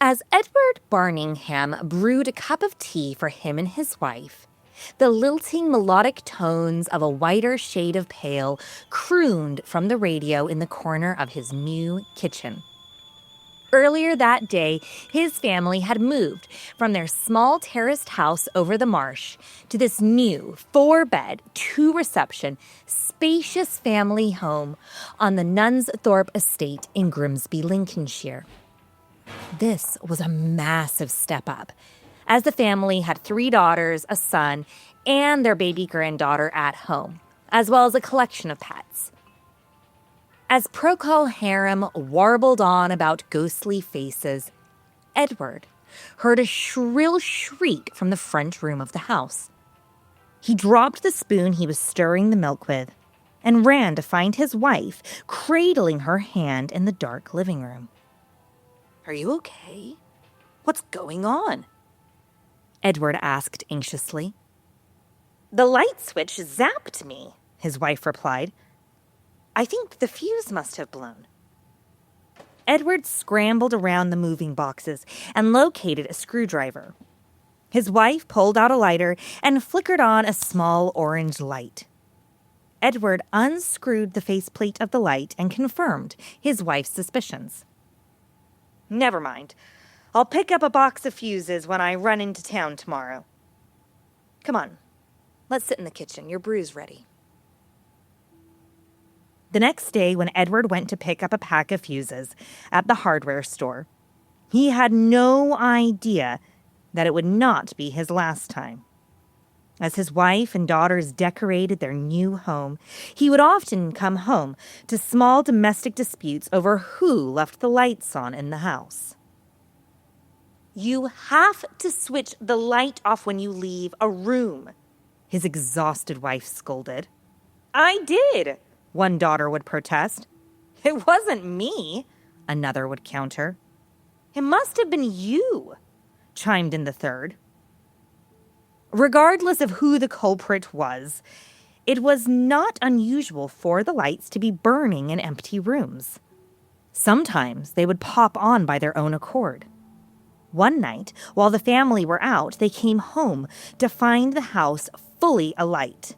As Edward Barningham brewed a cup of tea for him and his wife, the lilting melodic tones of a whiter shade of pale crooned from the radio in the corner of his new kitchen. Earlier that day, his family had moved from their small terraced house over the marsh to this new 4-bed, 2-reception, spacious family home on the Nunsthorpe estate in Grimsby, Lincolnshire. This was a massive step up, as the family had 3 daughters, a son, and their baby granddaughter at home, as well as a collection of pets. As Procol Harum warbled on about ghostly faces, Edward heard a shrill shriek from the front room of the house. He dropped the spoon he was stirring the milk with and ran to find his wife cradling her hand in the dark living room. "Are you okay? What's going on?" Edward asked anxiously. "The light switch zapped me," his wife replied. "I think the fuse must have blown." Edward scrambled around the moving boxes and located a screwdriver. His wife pulled out a lighter and flickered on a small orange light. Edward unscrewed the faceplate of the light and confirmed his wife's suspicions. "Never mind. I'll pick up a box of fuses when I run into town tomorrow. Come on, let's sit in the kitchen. Your brew's ready." The next day, when Edward went to pick up a pack of fuses at the hardware store, he had no idea that it would not be his last time. As his wife and daughters decorated their new home, he would often come home to small domestic disputes over who left the lights on in the house. "You have to switch the light off when you leave a room," his exhausted wife scolded. "I did," one daughter would protest. "It wasn't me," another would counter. "It must have been you," chimed in the third. Regardless of who the culprit was, it was not unusual for the lights to be burning in empty rooms. Sometimes they would pop on by their own accord. One night, while the family were out, they came home to find the house fully alight.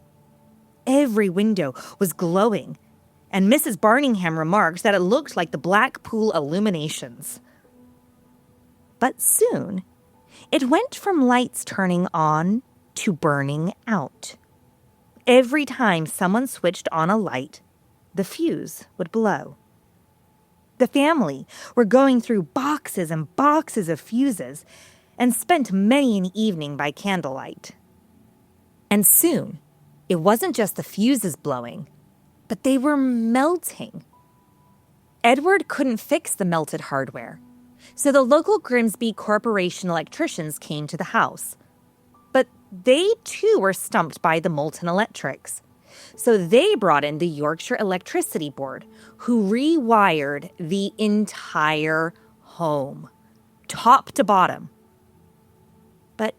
Every window was glowing, and Mrs. Barningham remarked that it looked like the Blackpool illuminations. But soon, it went from lights turning on to burning out. Every time someone switched on a light, the fuse would blow. The family were going through boxes and boxes of fuses and spent many an evening by candlelight. And soon, it wasn't just the fuses blowing, but they were melting. Edward couldn't fix the melted hardware, so the local Grimsby Corporation electricians came to the house. But they too were stumped by the molten electrics. So they brought in the Yorkshire Electricity Board, who rewired the entire home, top to bottom. But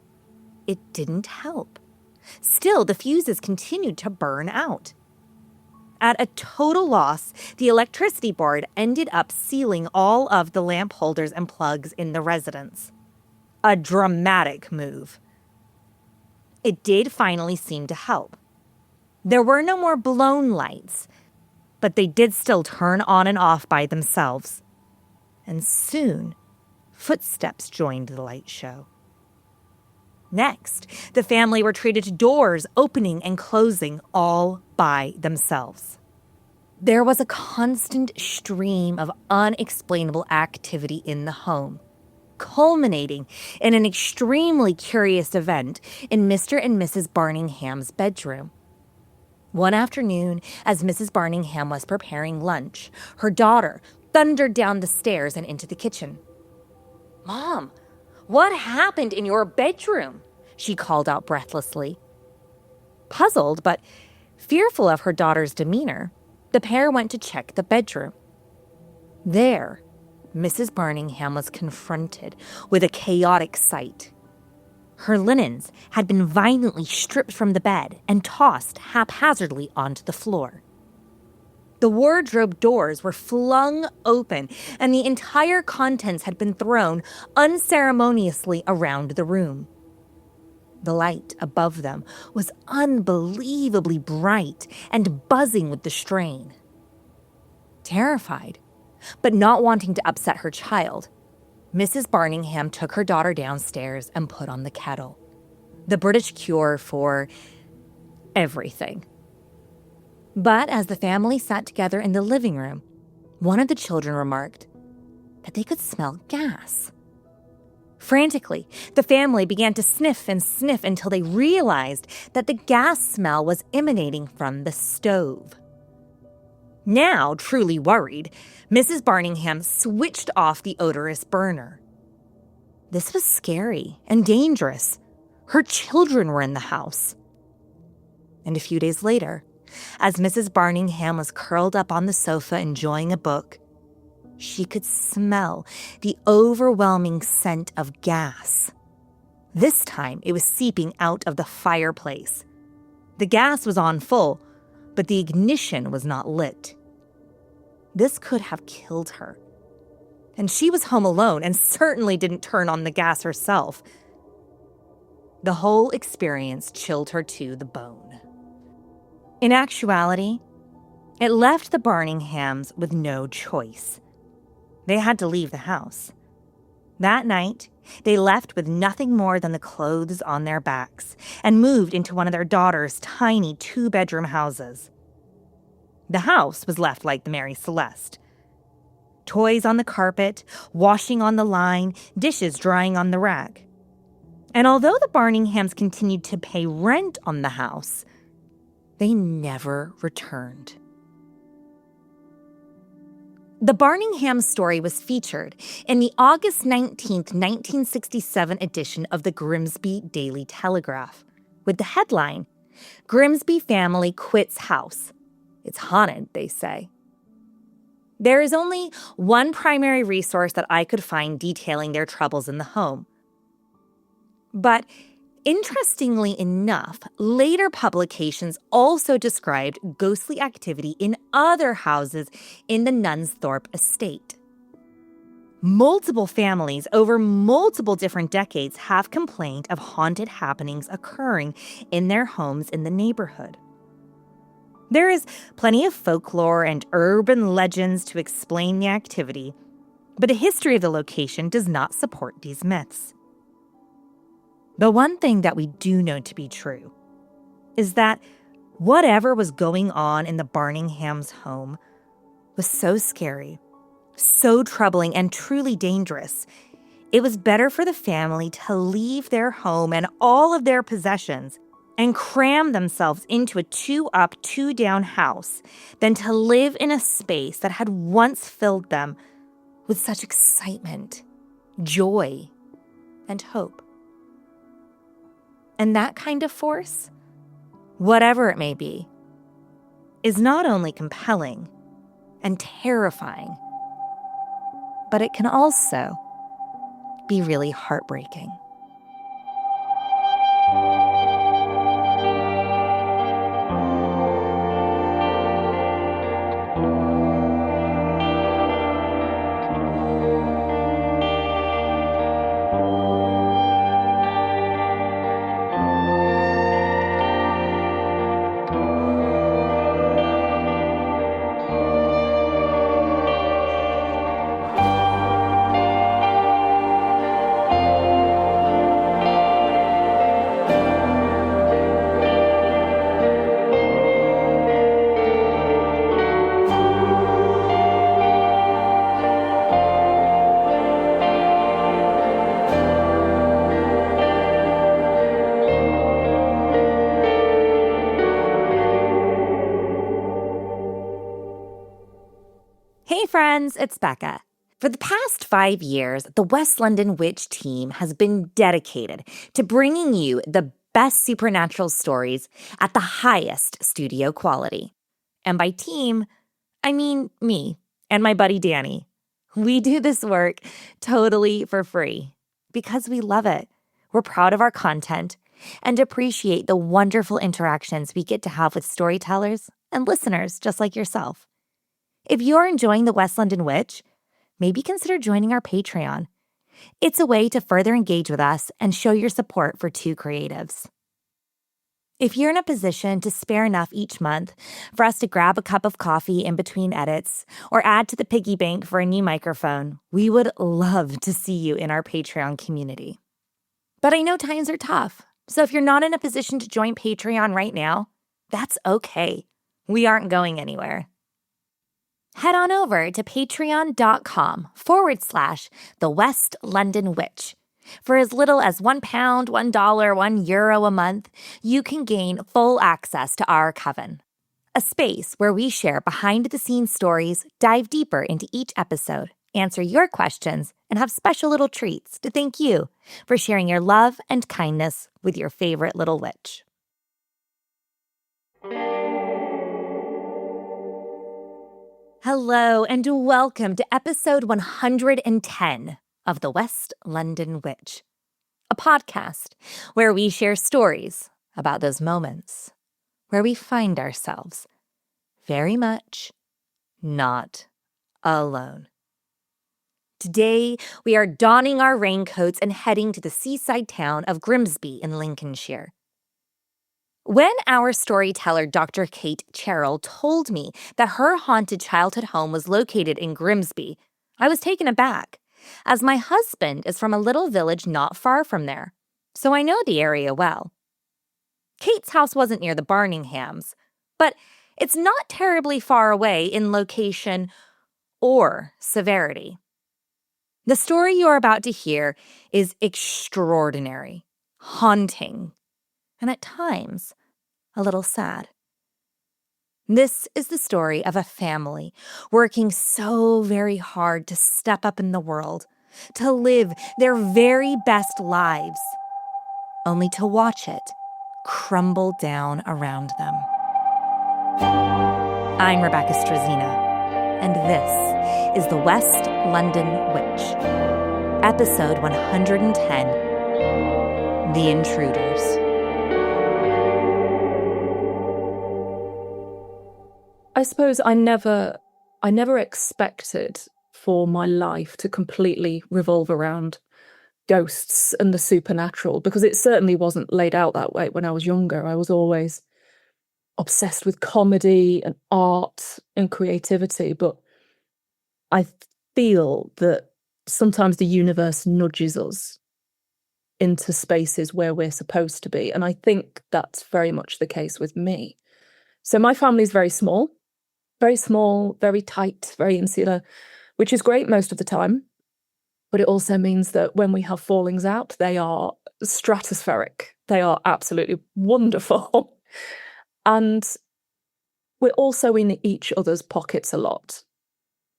it didn't help. Still, the fuses continued to burn out. At a total loss, the Electricity Board ended up sealing all of the lamp holders and plugs in the residence. A dramatic move. It did finally seem to help. There were no more blown lights, but they did still turn on and off by themselves. And soon, footsteps joined the light show. Next, the family were treated to doors opening and closing all by themselves. There was a constant stream of unexplainable activity in the home, culminating in an extremely curious event in Mr. and Mrs. Barningham's bedroom. One afternoon, as Mrs. Barningham was preparing lunch, her daughter thundered down the stairs and into the kitchen. "Mom, what happened in your bedroom?" she called out breathlessly. Puzzled, but fearful of her daughter's demeanor, the pair went to check the bedroom. There, Mrs. Barningham was confronted with a chaotic sight. Her linens had been violently stripped from the bed and tossed haphazardly onto the floor. The The wardrobe doors were flung open, and the entire contents had been thrown unceremoniously around the room. The light above them was unbelievably bright and buzzing with the strain. Terrified, but not wanting to upset her child, Mrs. Barningham took her daughter downstairs and put on the kettle, the British cure for everything. But as the family sat together in the living room, one of the children remarked that they could smell gas. Frantically, the family began to sniff and sniff until they realized that the gas smell was emanating from the stove. Now, truly worried, Mrs. Barningham switched off the odorous burner. This was scary and dangerous. Her children were in the house. And a few days later, as Mrs. Barningham was curled up on the sofa enjoying a book, she could smell the overwhelming scent of gas. This time, it was seeping out of the fireplace. The gas was on full, but the ignition was not lit. This could have killed her. And she was home alone and certainly didn't turn on the gas herself. The whole experience chilled her to the bone. In actuality, it left the Barninghams with no choice. They had to leave the house. That night, they left with nothing more than the clothes on their backs and moved into one of their daughter's tiny 2-bedroom houses. The house was left like the Mary Celeste. Toys on the carpet, washing on the line, dishes drying on the rack. And although the Barninghams continued to pay rent on the house, they never returned. The Barningham story was featured in the August 19th, 1967 edition of the Grimsby Daily Telegraph, with the headline, "Grimsby Family Quits House. It's haunted, they say." There is only one primary resource that I could find detailing their troubles in the home. But interestingly enough, later publications also described ghostly activity in other houses in the Nunsthorpe estate. Multiple families over multiple different decades have complained of haunted happenings occurring in their homes in the neighborhood. There is plenty of folklore and urban legends to explain the activity, but a history of the location does not support these myths. The one thing that we do know to be true is that whatever was going on in the Barninghams' home was so scary, so troubling, and truly dangerous. It was better for the family to leave their home and all of their possessions and cram themselves into a 2-up, 2-down house than to live in a space that had once filled them with such excitement, joy, and hope. And that kind of force, whatever it may be, is not only compelling and terrifying, but it can also be really heartbreaking. Hey friends, it's Becca. For the past 5 years, the West London Witch team has been dedicated to bringing you the best supernatural stories at the highest studio quality. And by team, I mean me and my buddy Danny. We do this work totally for free because we love it. We're proud of our content and appreciate the wonderful interactions we get to have with storytellers and listeners just like yourself. If you're enjoying The West London Witch, maybe consider joining our Patreon. It's a way to further engage with us and show your support for two creatives. If you're in a position to spare enough each month for us to grab a cup of coffee in between edits or add to the piggy bank for a new microphone, we would love to see you in our Patreon community. But I know times are tough, so if you're not in a position to join Patreon right now, that's okay. We aren't going anywhere. Head on over to patreon.com/The West London Witch. For as little as £1, $1, €1 a month, you can gain full access to our coven, a space where we share behind-the-scenes stories, dive deeper into each episode, answer your questions, and have special little treats to thank you for sharing your love and kindness with your favorite little witch. Hello, and welcome to episode 110 of The West London Witch, a podcast where we share stories about those moments where we find ourselves very much not alone. Today, we are donning our raincoats and heading to the seaside town of Grimsby in Lincolnshire. When our storyteller, Dr. Kate Cherrell, told me that her haunted childhood home was located in Grimsby, I was taken aback, as my husband is from a little village not far from there, so I know the area well. Kate's house wasn't near the Barninghams, but it's not terribly far away in location or severity. The story you're about to hear is extraordinary, haunting, and at times, a little sad. This is the story of a family working so very hard to step up in the world, to live their very best lives, only to watch it crumble down around them. I'm Rebecca Strazina, and this is The West London Witch, episode 110, The Intruders. I suppose I never expected for my life to completely revolve around ghosts and the supernatural, because it certainly wasn't laid out that way when I was younger. I was always obsessed with comedy and art and creativity, but I feel that sometimes the universe nudges us into spaces where we're supposed to be, and I think that's very much the case with me. So my family's very small, very tight, very insular, which is great most of the time. But it also means that when we have fallings out, they are stratospheric. They are absolutely wonderful. And we're also in each other's pockets a lot.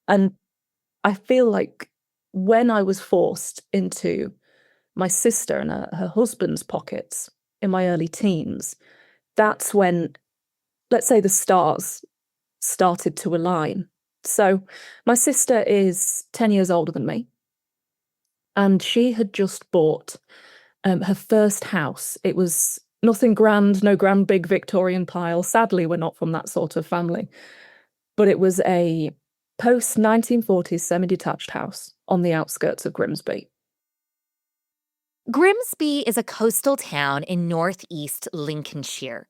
And I feel like when I was forced into my sister and her husband's pockets in my early teens, that's when, let's say, the stars started to align. So my sister is 10 years older than me, and she had just bought her first house. It was nothing grand, no grand big Victorian pile. Sadly, we're not from that sort of family, but it was a post-1940s semi-detached house on the outskirts of Grimsby. Grimsby is a coastal town in northeast Lincolnshire.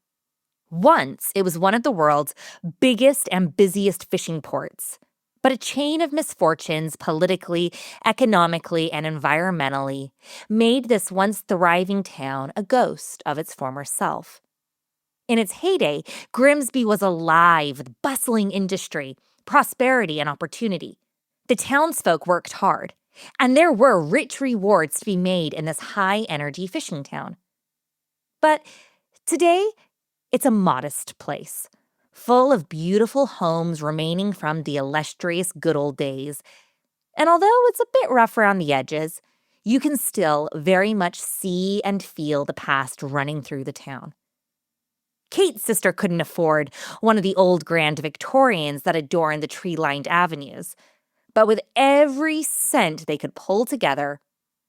Once, it was one of the world's biggest and busiest fishing ports, but a chain of misfortunes politically, economically, and environmentally made this once thriving town a ghost of its former self. In its heyday, Grimsby was alive with bustling industry, prosperity, and opportunity. The townsfolk worked hard, and there were rich rewards to be made in this high-energy fishing town. But today, it's a modest place, full of beautiful homes remaining from the illustrious good old days. And although it's a bit rough around the edges, you can still very much see and feel the past running through the town. Kate's sister couldn't afford one of the old grand Victorians that adorn the tree-lined avenues. But with every cent they could pull together,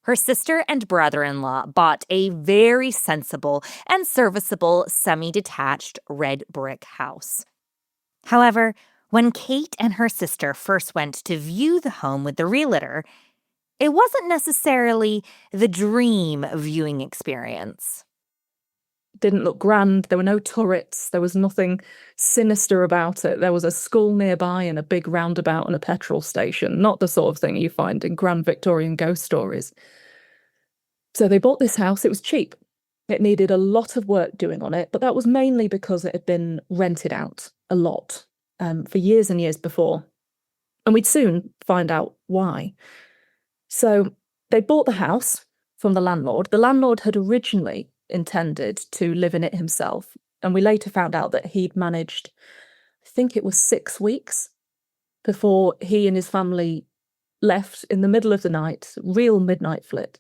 her sister and brother-in-law bought a very sensible and serviceable semi-detached red brick house. However, When Kate and her sister first went to view the home with the realtor, it wasn't necessarily the dream viewing experience. Didn't look grand. There were no turrets. There was nothing sinister about it. There was a school nearby and a big roundabout and a petrol station. Not the sort of thing you find in grand Victorian ghost stories. So they bought this house. It was cheap. It needed a lot of work doing on it, but that was mainly because it had been rented out a lot for years and years before. And we'd soon find out why. So they bought the house from the landlord. The landlord had originally intended to live in it himself, and we later found out that he'd managed, I think it was 6 weeks before he and his family left in the middle of the night, real midnight flit,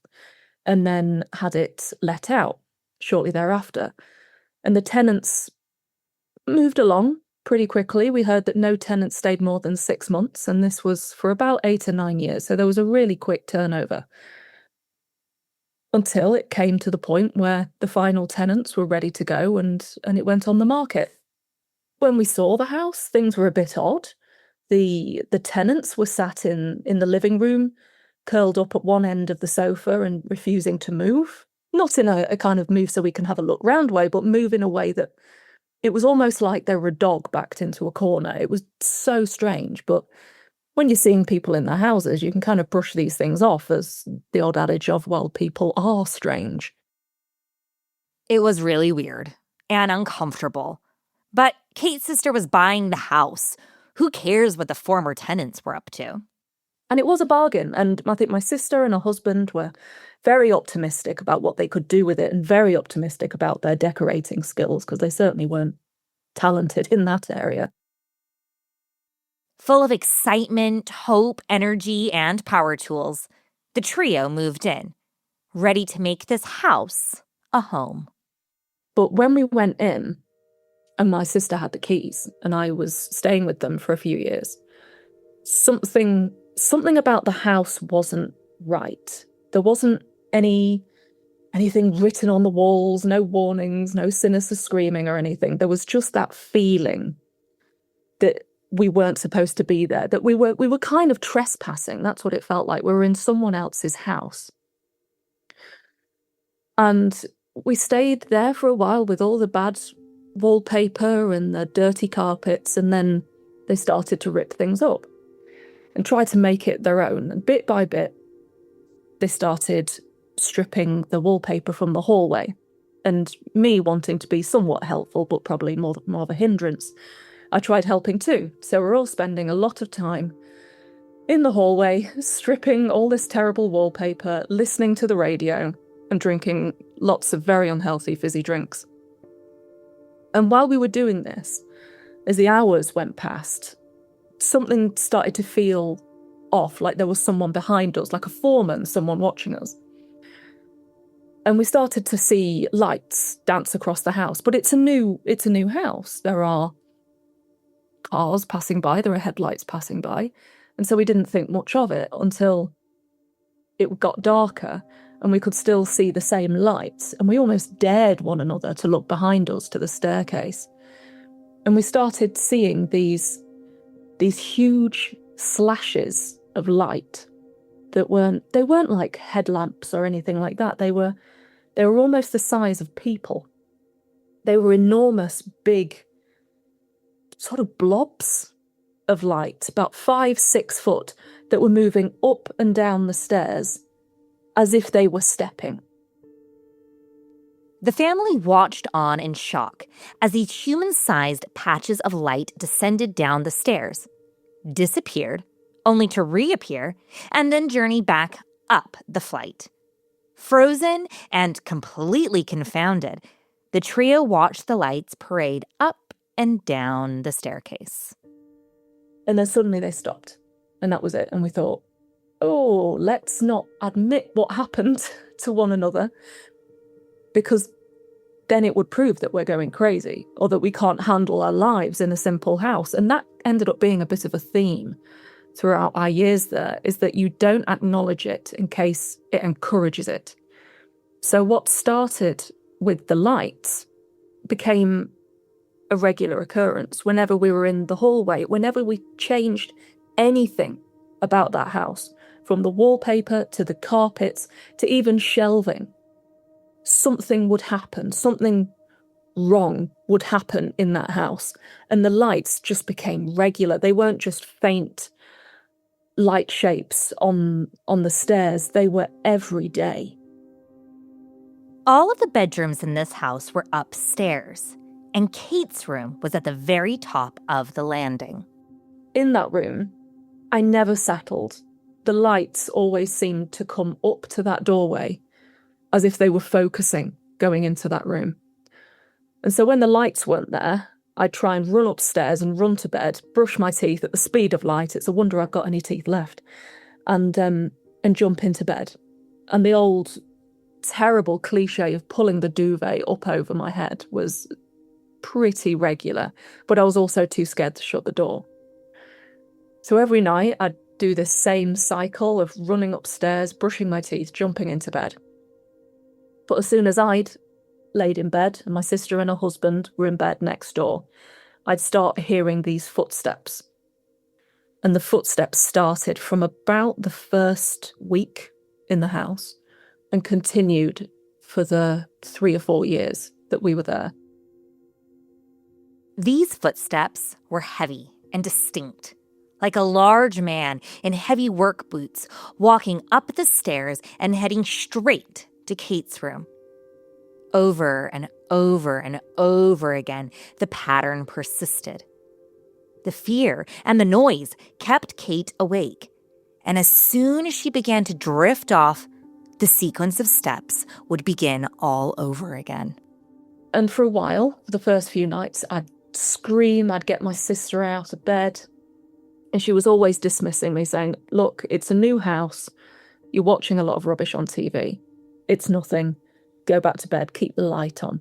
and then had it let out shortly thereafter. And the tenants moved along pretty quickly. We heard that no tenant stayed more than 6 months, and this was for about 8 or 9 years, so there was a really quick turnover. Until it came to the point where the final tenants were ready to go and it went on the market. When we saw the house, things were a bit odd. The tenants were sat in the living room, curled up at one end of the sofa and refusing to move. Not in a kind of move so we can have a look round way, but move in a way that it was almost like they were a dog backed into a corner. It was so strange, but when you're seeing people in their houses, you can kind of brush these things off as the old adage of, well, people are strange. It was really weird and uncomfortable. But Kate's sister was buying the house. Who cares what the former tenants were up to? And it was a bargain, and I think my sister and her husband were very optimistic about what they could do with it and very optimistic about their decorating skills, because they certainly weren't talented in that area. Full of excitement, hope, energy, and power tools, the trio moved in, ready to make this house a home. But when we went in, and my sister had the keys, and I was staying with them for a few years, something about the house wasn't right. There wasn't anything written on the walls, no warnings, no sinister screaming or anything. There was just that feeling that we weren't supposed to be there, that we were kind of trespassing. That's what it felt like. We were in someone else's house. And we stayed there for a while with all the bad wallpaper and the dirty carpets, and then they started to rip things up and try to make it their own. And bit by bit, they started stripping the wallpaper from the hallway. And me wanting to be somewhat helpful, but probably more of a hindrance, I tried helping too. So we're all spending a lot of time in the hallway, stripping all this terrible wallpaper, listening to the radio, and drinking lots of very unhealthy fizzy drinks. And while we were doing this, as the hours went past, something started to feel off, like there was someone behind us, like a foreman, someone watching us. And we started to see lights dance across the house, but it's a new house. There are cars passing by, there are headlights passing by, and so we didn't think much of it until it got darker and we could still see the same lights, and we almost dared one another to look behind us to the staircase. And we started seeing these huge slashes of light that weren't like headlamps or anything like that. They were almost the size of people. They were enormous, big, sort of blobs of light, about 5-6 foot, that were moving up and down the stairs as if they were stepping. The family watched on in shock as these human-sized patches of light descended down the stairs, disappeared, only to reappear, and then journey back up the flight. Frozen and completely confounded, the trio watched the lights parade up and down the staircase. And then suddenly they stopped, and that was it. And we thought, oh, let's not admit what happened to one another, because then it would prove that we're going crazy or that we can't handle our lives in a simple house. And that ended up being a bit of a theme throughout our years there, is that you don't acknowledge it in case it encourages it. So what started with the lights became a regular occurrence. Whenever we were in the hallway, whenever we changed anything about that house, from the wallpaper to the carpets to even shelving, something would happen, something wrong would happen in that house. And the lights just became regular. They weren't just faint light shapes on the stairs, they were every day. All of the bedrooms in this house were upstairs, and Kate's room was at the very top of the landing. In that room, I never settled. The lights always seemed to come up to that doorway, as if they were focusing going into that room. And so when the lights weren't there, I'd try and run upstairs and run to bed, brush my teeth at the speed of light. It's a wonder I've got any teeth left. And jump into bed. And the old terrible cliche of pulling the duvet up over my head was pretty regular, but I was also too scared to shut the door. So every night I'd do this same cycle of running upstairs, brushing my teeth, jumping into bed. But as soon as I'd laid in bed and my sister and her husband were in bed next door, I'd start hearing these footsteps. And the footsteps started from about the first week in the house and continued for the 3 or 4 years that we were there. These footsteps were heavy and distinct, like a large man in heavy work boots walking up the stairs and heading straight to Kate's room. Over and over and over again, the pattern persisted. The fear and the noise kept Kate awake, and as soon as she began to drift off, the sequence of steps would begin all over again. And for a while, for the first few nights, I'd scream, I'd get my sister out of bed, and she was always dismissing me, saying, "Look, it's a new house. You're watching a lot of rubbish on TV. It's nothing. Go back to bed, keep the light on."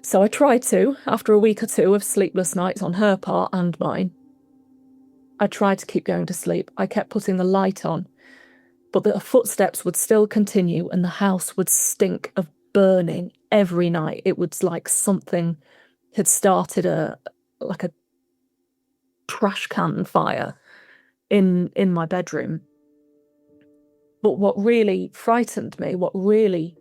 So I tried to, after a week or two of sleepless nights on her part and mine. I tried to keep going to sleep. I kept putting the light on, but the footsteps would still continue and the house would stink of burning every night. It was like something had started a trash can fire in my bedroom. But what really frightened me, what really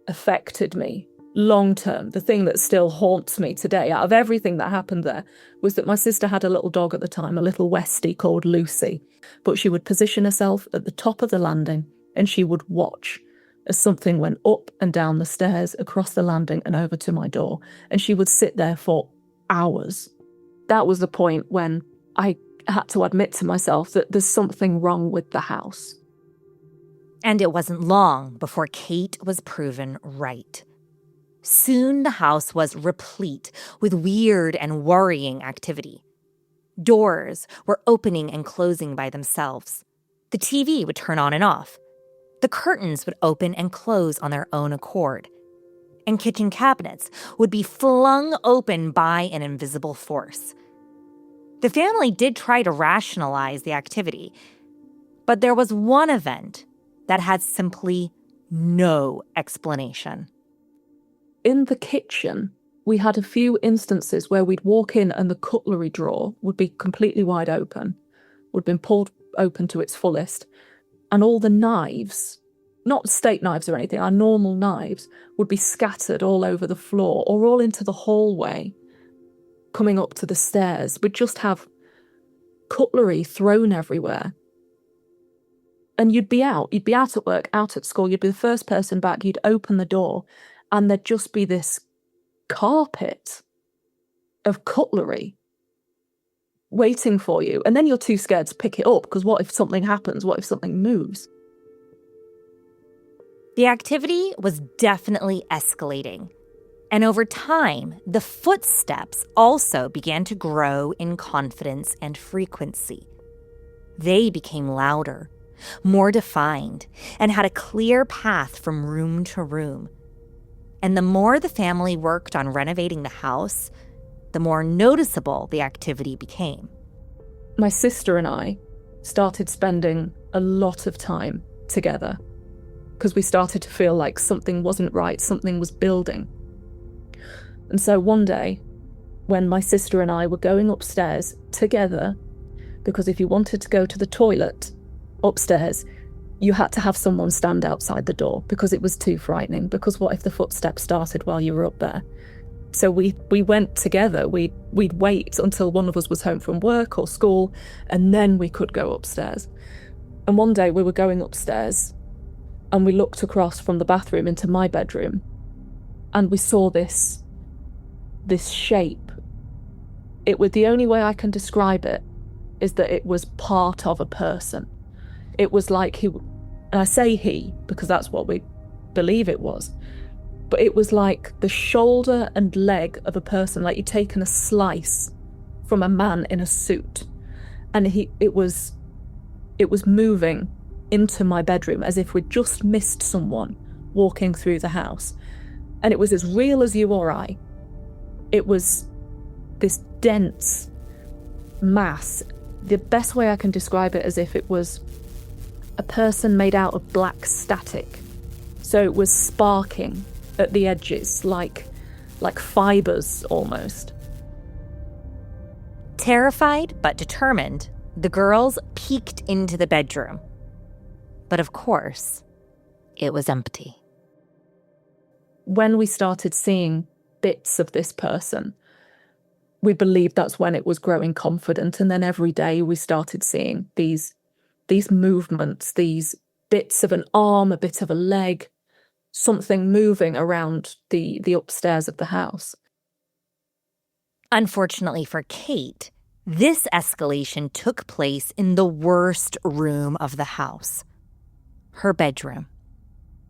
affected me long term, the thing that still haunts me today out of everything that happened there, was that my sister had a little dog at the time, a little Westie called Lucy. But she would position herself at the top of the landing and she would watch as something went up and down the stairs, across the landing and over to my door. And she would sit there for hours. That was the point when I had to admit to myself that there's something wrong with the house. And it wasn't long before Kate was proven right. Soon the house was replete with weird and worrying activity. Doors were opening and closing by themselves. The TV would turn on and off. The curtains would open and close on their own accord. And kitchen cabinets would be flung open by an invisible force. The family did try to rationalize the activity, but there was one event that had simply no explanation. In the kitchen, we had a few instances where we'd walk in and the cutlery drawer would be completely wide open, would have been pulled open to its fullest, and all the knives, not steak knives or anything, our normal knives, would be scattered all over the floor or all into the hallway, coming up to the stairs. We'd just have cutlery thrown everywhere. And you'd be out at work, out at school, you'd be the first person back, you'd open the door, and there'd just be this carpet of cutlery waiting for you. And then you're too scared to pick it up, because what if something happens? What if something moves? The activity was definitely escalating. And over time, the footsteps also began to grow in confidence and frequency. They became louder, more defined, and had a clear path from room to room. And the more the family worked on renovating the house, the more noticeable the activity became. My sister and I started spending a lot of time together because we started to feel like something wasn't right, something was building. And so one day, when my sister and I were going upstairs together, because if you wanted to go to the toilet upstairs, you had to have someone stand outside the door because it was too frightening, because what if the footsteps started while you were up there? So we went together. We'd wait until one of us was home from work or school, and then we could go upstairs. And one day we were going upstairs and we looked across from the bathroom into my bedroom, and we saw this shape. The only way I can describe it is that it was part of a person. It was like and I say he because that's what we believe it was, but it was like the shoulder and leg of a person, like you'd taken a slice from a man in a suit, and it was moving into my bedroom as if we'd just missed someone walking through the house. And it was as real as you or I. It was this dense mass. The best way I can describe it is if it was a person made out of black static. So it was sparking at the edges, like fibres almost. Terrified but determined, the girls peeked into the bedroom. But of course, it was empty. When we started seeing bits of this person, we believed that's when it was growing confident. And then every day we started seeing these movements, these bits of an arm, a bit of a leg, something moving around the upstairs of the house. Unfortunately for Kate, this escalation took place in the worst room of the house, her bedroom.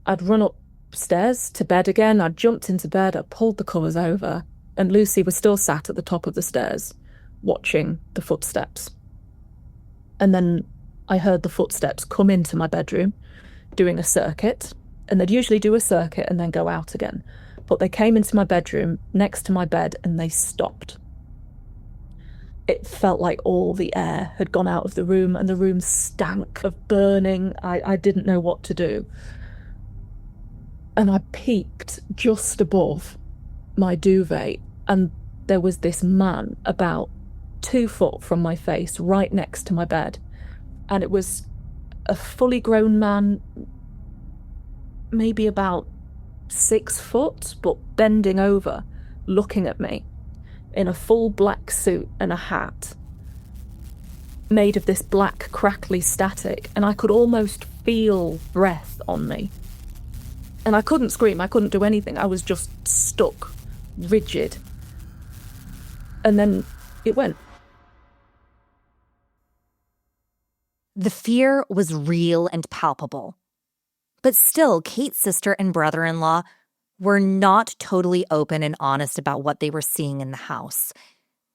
I'd run upstairs to bed again. I'd jumped into bed, I pulled the covers over, and Lucy was still sat at the top of the stairs, watching the footsteps. And then I heard the footsteps come into my bedroom, doing a circuit, and they'd usually do a circuit and then go out again. But they came into my bedroom next to my bed and they stopped. It felt like all the air had gone out of the room and the room stank of burning. I didn't know what to do. And I peeked just above my duvet, and there was this man about 2 foot from my face, right next to my bed. And it was a fully grown man, maybe about 6 foot, but bending over, looking at me, in a full black suit and a hat, made of this black crackly static, and I could almost feel breath on me. And I couldn't scream, I couldn't do anything, I was just stuck, rigid. And then it went. The fear was real and palpable. But still, Kate's sister and brother-in-law were not totally open and honest about what they were seeing in the house.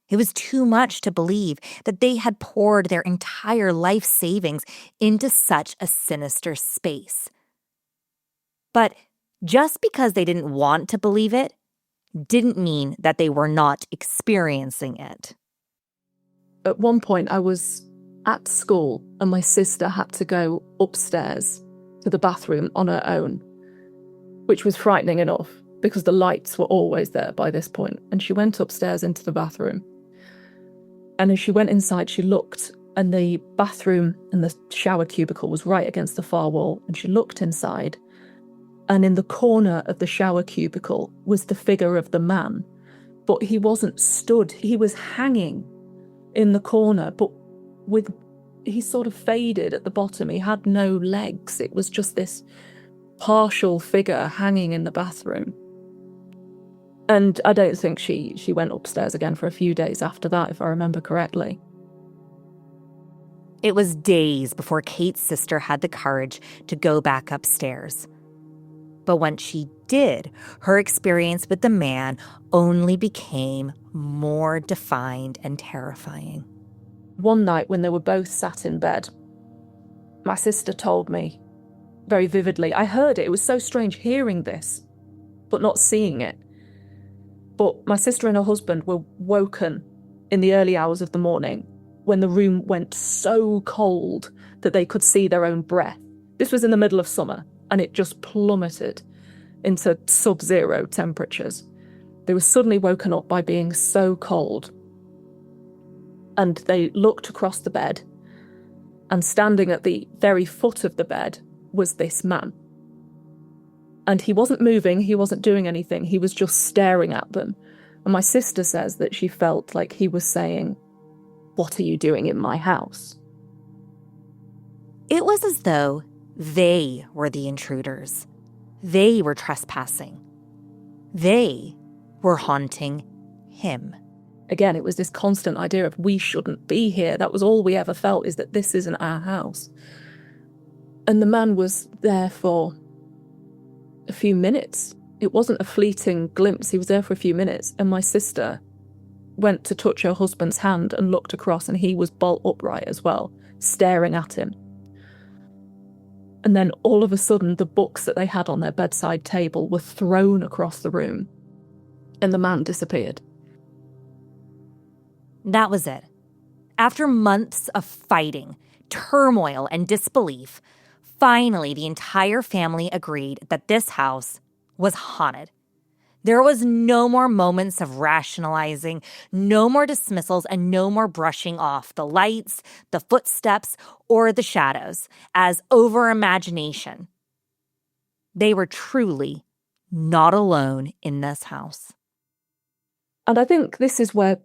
It was too much to believe that they had poured their entire life savings into such a sinister space. But just because they didn't want to believe it didn't mean that they were not experiencing it. At one point, I was at school and my sister had to go upstairs to the bathroom on her own, which was frightening enough because the lights were always there by this point. And she went upstairs into the bathroom. And as she went inside, she looked, and the bathroom and the shower cubicle was right against the far wall. And she looked inside, and in the corner of the shower cubicle was the figure of the man. But he wasn't stood, he was hanging in the corner, but he sort of faded at the bottom. He had no legs. It was just this partial figure hanging in the bathroom. And I don't think she went upstairs again for a few days after that, if I remember correctly. It was days before Kate's sister had the courage to go back upstairs. But once she did, her experience with the man only became more defined and terrifying. One night when they were both sat in bed, my sister told me very vividly. I heard it. It was so strange hearing this, but not seeing it. But my sister and her husband were woken in the early hours of the morning when the room went so cold that they could see their own breath. This was in the middle of summer, and it just plummeted into sub-zero temperatures. They were suddenly woken up by being so cold. And they looked across the bed, and standing at the very foot of the bed was this man. And he wasn't moving, he wasn't doing anything, he was just staring at them. And my sister says that she felt like he was saying, "What are you doing in my house?" It was as though they were the intruders. They were trespassing. They were haunting him. Again, it was this constant idea of we shouldn't be here. That was all we ever felt, is that this isn't our house. And the man was there for a few minutes. It wasn't a fleeting glimpse. He was there for a few minutes. And my sister went to touch her husband's hand and looked across, and he was bolt upright as well, staring at him. And then all of a sudden, the books that they had on their bedside table were thrown across the room, and the man disappeared. That was it. After months of fighting, turmoil, and disbelief, finally the entire family agreed that this house was haunted. There was no more moments of rationalizing, no more dismissals, and no more brushing off the lights, the footsteps, or the shadows as over-imagination. They were truly not alone in this house. And I think this is where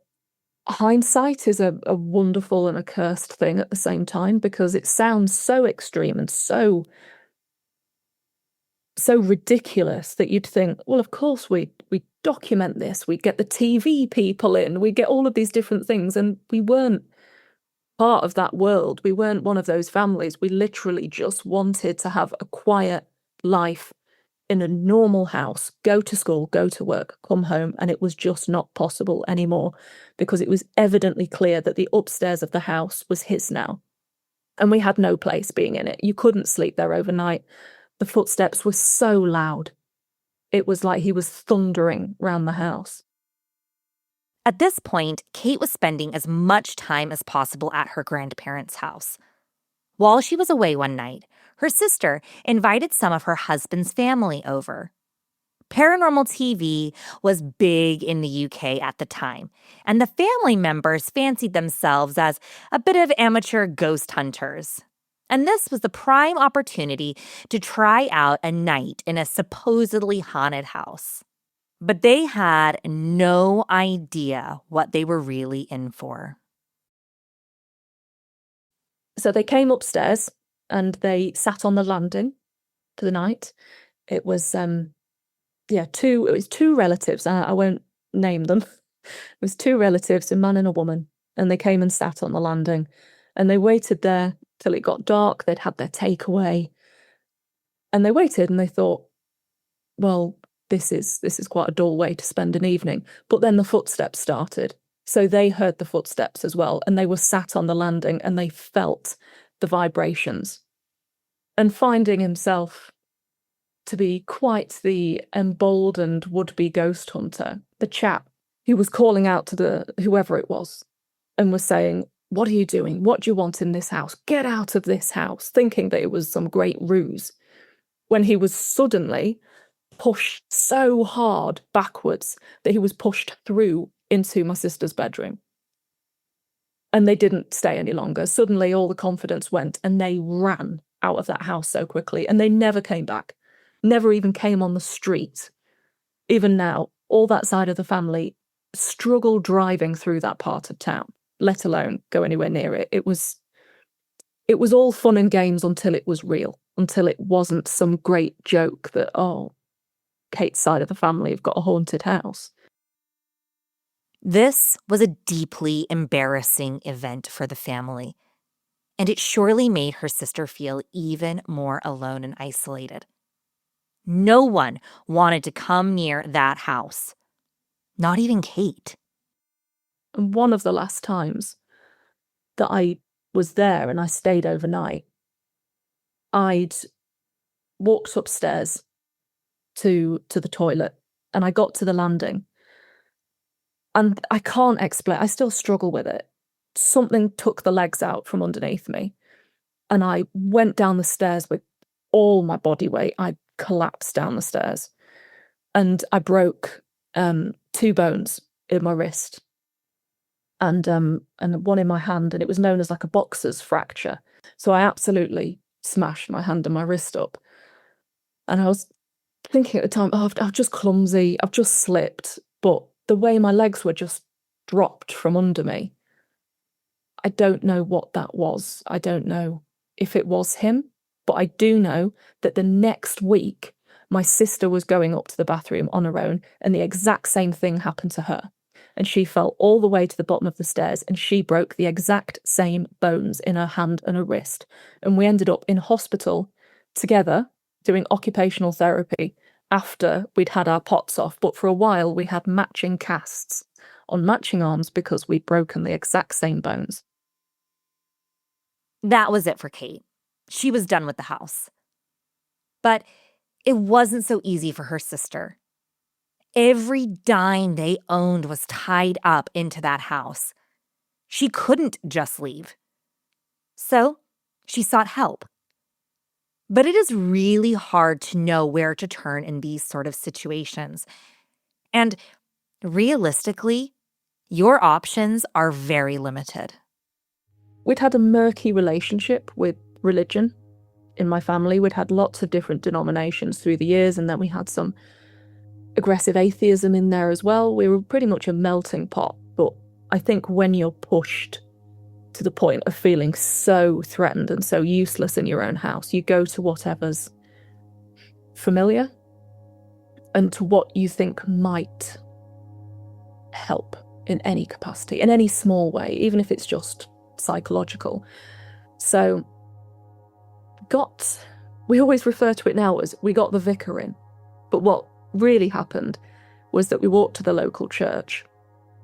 hindsight is a wonderful and a cursed thing at the same time, because it sounds so extreme and so ridiculous that you'd think, well, of course we document this, we get the TV people in, we get all of these different things, and we weren't part of that world. We weren't one of those families. We literally just wanted to have a quiet life in a normal house, go to school, go to work, come home, and it was just not possible anymore, because it was evidently clear that the upstairs of the house was his now, and we had no place being in it. You couldn't sleep there overnight. The footsteps were so loud. It was like he was thundering round the house. At this point, Kate was spending as much time as possible at her grandparents' house. While she was away one night, her sister invited some of her husband's family over. Paranormal TV was big in the UK at the time, and the family members fancied themselves as a bit of amateur ghost hunters. And this was the prime opportunity to try out a night in a supposedly haunted house. But they had no idea what they were really in for. So they came upstairs and they sat on the landing for the night. It was two relatives. I won't name them. It was two relatives, a man and a woman, and they came and sat on the landing, and they waited there till it got dark. They'd had their takeaway, and they waited, and they thought, well, this is quite a dull way to spend an evening. But then the footsteps started. So they heard the footsteps as well, and they were sat on the landing and they felt the vibrations. And finding himself to be quite the emboldened would-be ghost hunter, the chap who was calling out to whoever it was and was saying, "What are you doing? What do you want in this house? Get out of this house," thinking that it was some great ruse, when he was suddenly pushed so hard backwards that he was pushed through into my sister's bedroom. And they didn't stay any longer. Suddenly all the confidence went, and they ran out of that house so quickly, and they never came back, never even came on the street. Even now, all that side of the family struggle driving through that part of town, let alone go anywhere near it. It was all fun and games until it was real, until it wasn't some great joke that, oh, Kate's side of the family have got a haunted house. This was a deeply embarrassing event for the family, and it surely made her sister feel even more alone and isolated. No one wanted to come near that house, not even Kate. And one of the last times that I was there and I stayed overnight, I'd walked upstairs to the toilet, and I got to the landing. And I can't explain, I still struggle with it. Something took the legs out from underneath me, and I went down the stairs with all my body weight. I collapsed down the stairs, and I broke 2 bones in my wrist and one in my hand, and it was known as like a boxer's fracture. So I absolutely smashed my hand and my wrist up. And I was thinking at the time, oh, I'm just clumsy, I've just slipped. But the way my legs were just dropped from under me, I don't know what that was. I don't know if it was him, but I do know that the next week, my sister was going up to the bathroom on her own, and the exact same thing happened to her. And she fell all the way to the bottom of the stairs, and she broke the exact same bones in her hand and her wrist. And we ended up in hospital together doing occupational therapy after we'd had our POTS off. But for a while, we had matching casts on matching arms because we'd broken the exact same bones. That was it for Kate. She was done with the house. But it wasn't so easy for her sister. Every dime they owned was tied up into that house. She couldn't just leave. So she sought help. But it is really hard to know where to turn in these sort of situations. And realistically, your options are very limited. We'd had a murky relationship with religion in my family. We'd had lots of different denominations through the years, and then we had some aggressive atheism in there as well. We were pretty much a melting pot. But I think when you're pushed to the point of feeling so threatened and so useless in your own house, you go to whatever's familiar and to what you think might help in any capacity, in any small way, even if it's just psychological. So we always refer to it now as we got the vicar in. But what really happened was that we walked to the local church,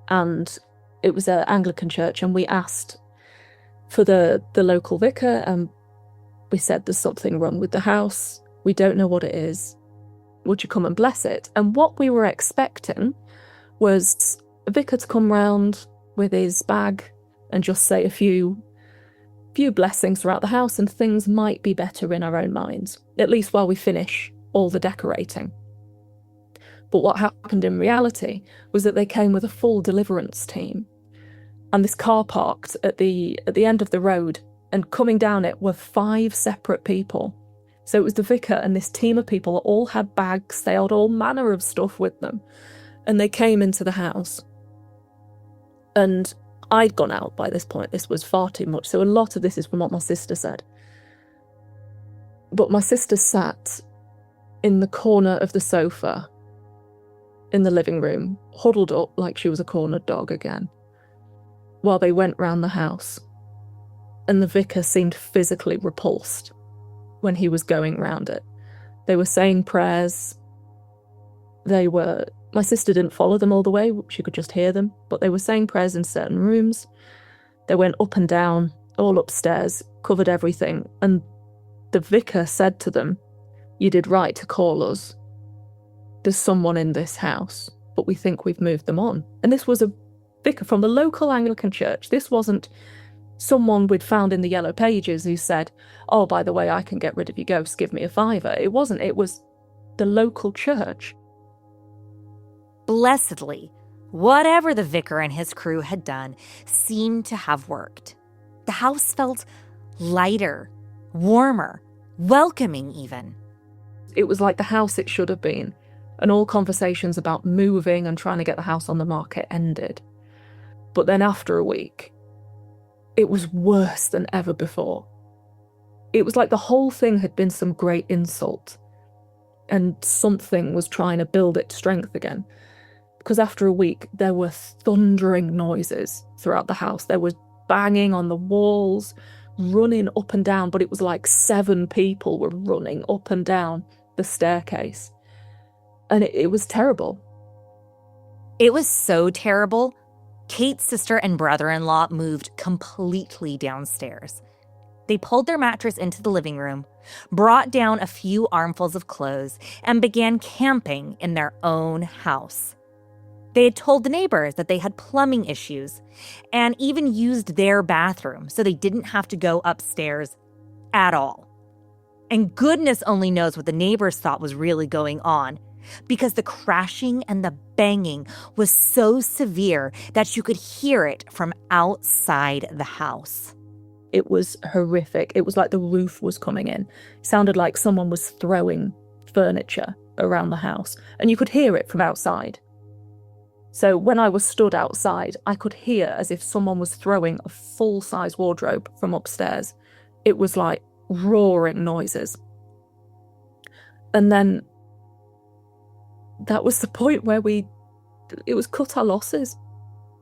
and it was an Anglican church, and we asked for the local vicar, and we said there's something wrong with the house. We don't know what it is. Would you come and bless it? And what we were expecting was a vicar to come round with his bag and just say a few blessings throughout the house, and things might be better in our own minds, at least while we finish all the decorating. But what happened in reality was that they came with a full deliverance team, and this car parked at the end of the road, and coming down it were 5 separate people. So it was the vicar and this team of people that all had bags, they had all manner of stuff with them, and they came into the house. And I'd gone out by this point. This was far too much. So a lot of this is from what my sister said. But my sister sat in the corner of the sofa in the living room, huddled up like she was a cornered dog again, while they went round the house. And the vicar seemed physically repulsed when he was going round it. They were saying prayers. My sister didn't follow them all the way, she could just hear them, but they were saying prayers in certain rooms. They went up and down, all upstairs, covered everything, and the vicar said to them, "You did right to call us. There's someone in this house, but we think we've moved them on." And this was a vicar from the local Anglican church. This wasn't someone we'd found in the Yellow Pages who said, "Oh, by the way, I can get rid of your ghosts, give me a £5." It wasn't, it was the local church. Blessedly, whatever the vicar and his crew had done seemed to have worked. The house felt lighter, warmer, welcoming even. It was like the house it should have been, and all conversations about moving and trying to get the house on the market ended. But then after a week, it was worse than ever before. It was like the whole thing had been some great insult, and something was trying to build its strength again. Because after a week, there were thundering noises throughout the house. There was banging on the walls, running up and down, but it was like 7 people were running up and down the staircase. And it was terrible. It was so terrible, Kate's sister and brother-in-law moved completely downstairs. They pulled their mattress into the living room, brought down a few armfuls of clothes, and began camping in their own house. They had told the neighbors that they had plumbing issues and even used their bathroom so they didn't have to go upstairs at all. And goodness only knows what the neighbors thought was really going on, because the crashing and the banging was so severe that you could hear it from outside the house. It was horrific. It was like the roof was coming in. It sounded like someone was throwing furniture around the house, and you could hear it from outside. So when I was stood outside, I could hear as if someone was throwing a full-size wardrobe from upstairs. It was like roaring noises. And then that was the point where it was cut our losses.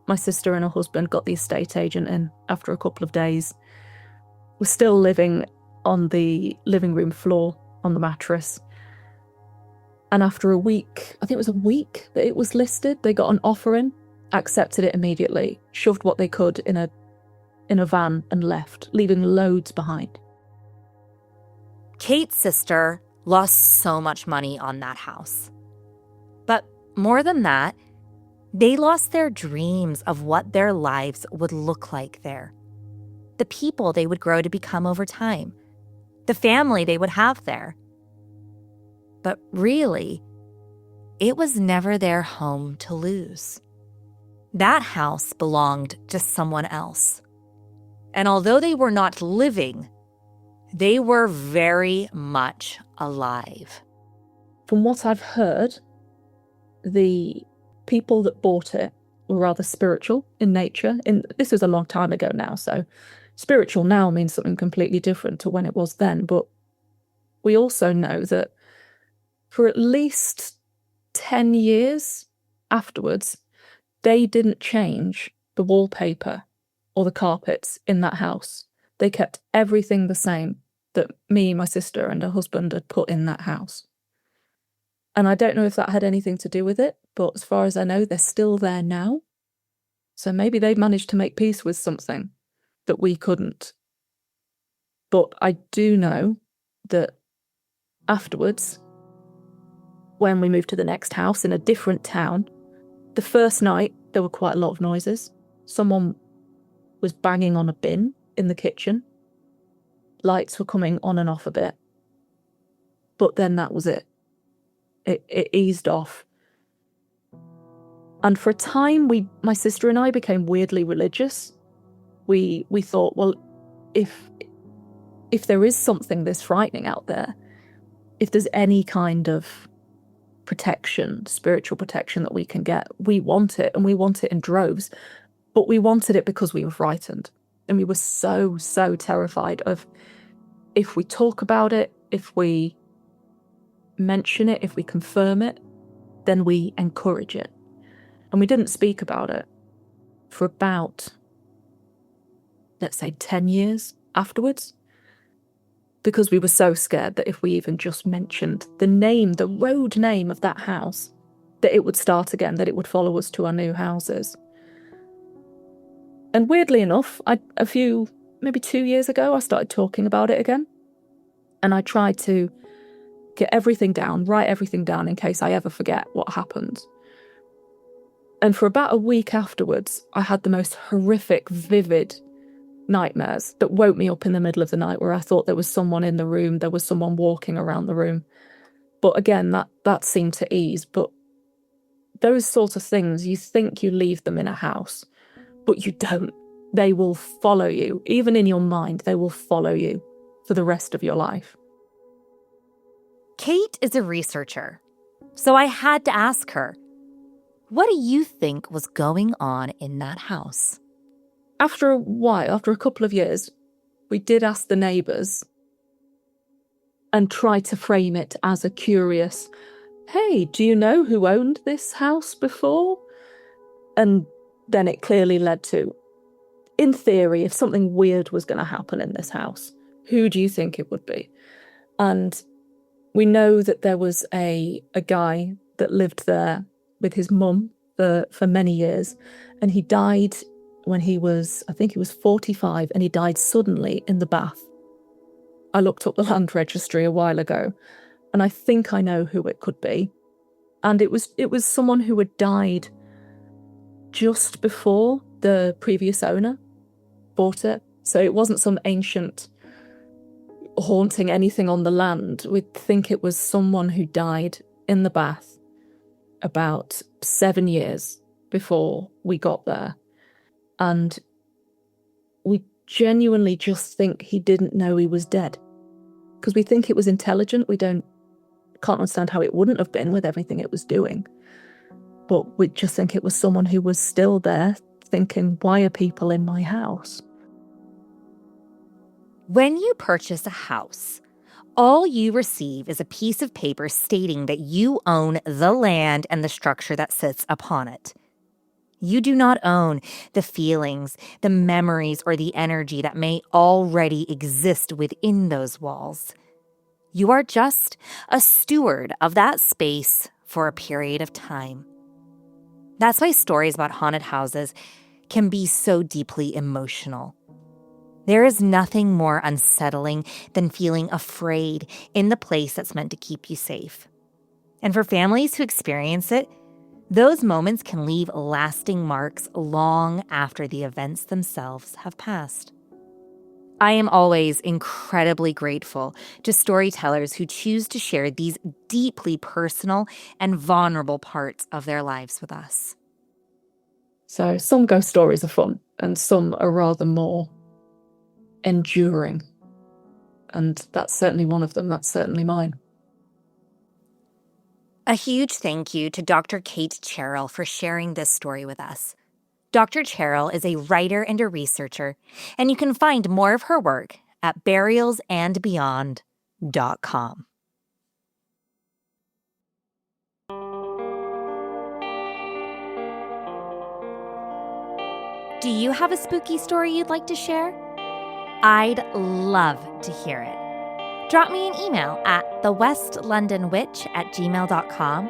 My sister and her husband got the estate agent in after a couple of days. We're still living on the living room floor on the mattress. And after a week, I think it was a week that it was listed, they got an offer in, accepted it immediately, shoved what they could in a van and left, leaving loads behind. Kate's sister lost so much money on that house. But more than that, they lost their dreams of what their lives would look like there. The people they would grow to become over time. The family they would have there. But really, it was never their home to lose. That house belonged to someone else. And although they were not living, they were very much alive. From what I've heard, the people that bought it were rather spiritual in nature. This was a long time ago now, so spiritual now means something completely different to when it was then. But we also know that for at least 10 years afterwards, they didn't change the wallpaper or the carpets in that house. They kept everything the same that me, my sister, and her husband had put in that house. And I don't know if that had anything to do with it, but as far as I know, they're still there now. So maybe they've managed to make peace with something that we couldn't. But I do know that afterwards, when we moved to the next house in a different town, the first night there were quite a lot of noises. Someone was banging on a bin in the kitchen. Lights were coming on and off a bit. But then that was it. It eased off. And for a time, my sister and I became weirdly religious. We thought, well, if there is something this frightening out there, if there's any kind of protection, spiritual protection that we can get, we want it, and we want it in droves. But we wanted it because we were frightened. And we were so terrified of, if we talk about it, if we mention it, if we confirm it, then we encourage it. And we didn't speak about it for about, let's say, 10 years afterwards, because we were so scared that if we even just mentioned the name, the road name of that house, that it would start again, that it would follow us to our new houses. And weirdly enough, maybe 2 years ago, I started talking about it again. And I tried to get everything down, write everything down in case I ever forget what happened. And for about a week afterwards, I had the most horrific, vivid nightmares that woke me up in the middle of the night, where I thought there was someone in the room, there was someone walking around the room. But again, that seemed to ease. But those sort of things, you think you leave them in a house, but you don't. They will follow you. Even in your mind, they will follow you for the rest of your life. Kate is a researcher, so I had to ask her, what do you think was going on in that house? After a while, after a couple of years, we did ask the neighbours and try to frame it as a curious, hey, do you know who owned this house before? And then it clearly led to, in theory, if something weird was going to happen in this house, who do you think it would be? And we know that there was a guy that lived there with his mum for many years, and he died when he was 45, and he died suddenly in the bath. I looked up the land registry a while ago, and I think I know who it could be. And it was someone who had died just before the previous owner bought it. So it wasn't some ancient haunting anything on the land. We'd think it was someone who died in the bath about 7 years before we got there. And we genuinely just think he didn't know he was dead. Because we think it was intelligent. We can't understand how it wouldn't have been with everything it was doing. But we just think it was someone who was still there thinking, why are people in my house? When you purchase a house, all you receive is a piece of paper stating that you own the land and the structure that sits upon it. You do not own the feelings, the memories, or the energy that may already exist within those walls. You are just a steward of that space for a period of time. That's why stories about haunted houses can be so deeply emotional. There is nothing more unsettling than feeling afraid in the place that's meant to keep you safe. And for families who experience it, those moments can leave lasting marks long after the events themselves have passed. I am always incredibly grateful to storytellers who choose to share these deeply personal and vulnerable parts of their lives with us. So some ghost stories are fun, and some are rather more enduring. And that's certainly one of them. That's certainly mine. A huge thank you to Dr. Kate Cherrell for sharing this story with us. Dr. Cherrell is a writer and a researcher, and you can find more of her work at burialsandbeyond.com. Do you have a spooky story you'd like to share? I'd love to hear it. Drop me an email at thewestlondonwitch@gmail.com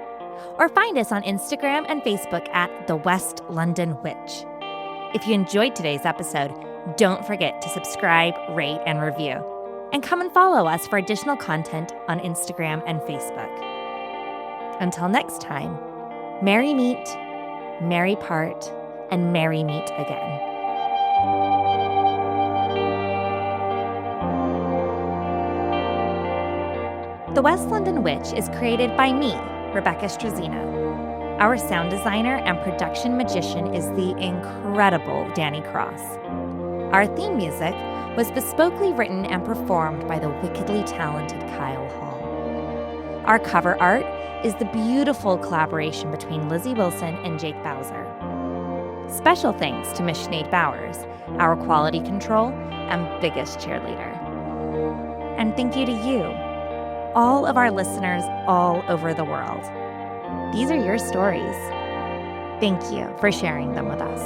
or find us on Instagram and Facebook at The West London Witch. If you enjoyed today's episode, don't forget to subscribe, rate, and review. And come and follow us for additional content on Instagram and Facebook. Until next time, merry meet, merry part, and merry meet again. The West London Witch is created by me, Rebecca Strazino. Our sound designer and production magician is the incredible Danny Cross. Our theme music was bespokely written and performed by the wickedly talented Kyle Hall. Our cover art is the beautiful collaboration between Lizzie Wilson and Jake Bowser. Special thanks to Miss Sinead Bowers, our quality control and biggest cheerleader. And thank you to you, all of our listeners all over the world. These are your stories. Thank you for sharing them with us.